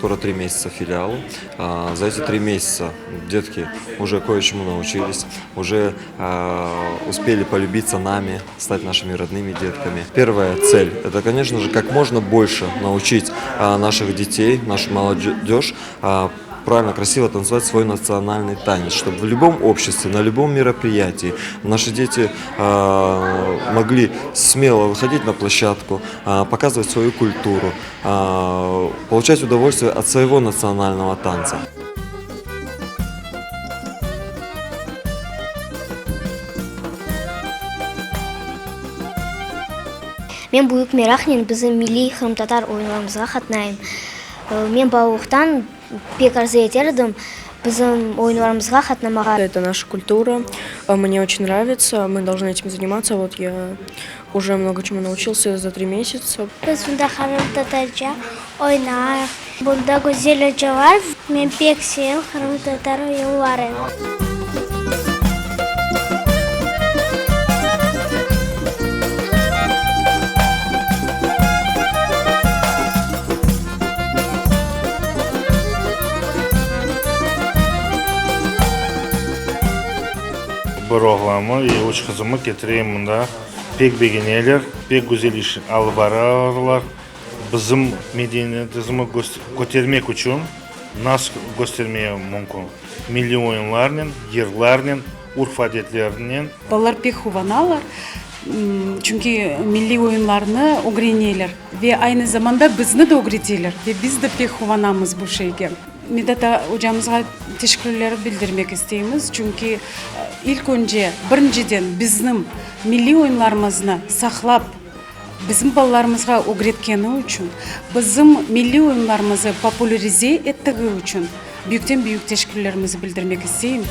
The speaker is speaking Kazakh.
скоро 3 месяца филиалу. За эти 3 месяца детки уже кое-чему научились, уже успели полюбиться нами, стать нашими родными детками. Первая цель – это, конечно же, как можно больше научить наших детей, нашу молодежь правильно, красиво танцевать свой национальный танец, чтобы в любом обществе, на любом мероприятии наши дети могли смело выходить на площадку, показывать свою культуру, получать удовольствие от своего национального танца. Мен Буюк Мерахнин, біздің милли хрым-татар ойынlarımызға қатынаймын. Мен балалықтан пек арзу етердім біздің ойынlarımызға қатынамаға. Это наша культура, мне очень нравится, мы должны этим заниматься. Вот я уже много чему научился за 3 месяца. Біз бұнда хрым-татарша ойнайық. Бұнда көзел өте бар, мен пек сен хрым-татар ойынларын. Бір оғламы, очень қызымы кетірейін мұнда пек бегенелер, пек güzel iş албаралар, bizim medeniyetimizi көтермек үшін нас göstermeye мүмкін. Milli oyunlarının, yerlerinin, urf adetlerinden. Балалар пек хуваналар, çünkü milli oyunlarını öğreniyorlar ve aynı zamanda bizni de öğretiyorlar ve biz de pek huvanamız bu şeyge. Medata hocamızga teşekkürler bildirmek isteğimiz çünkü ilk önce birinciden bizim milli oyunlarımızı saklap bizim balalarımızga öğretkeni için, bizim milli oyunlarımızı popülerize ettiği için büyükten büyük teşekkürlerimizi bildirmek isteyim.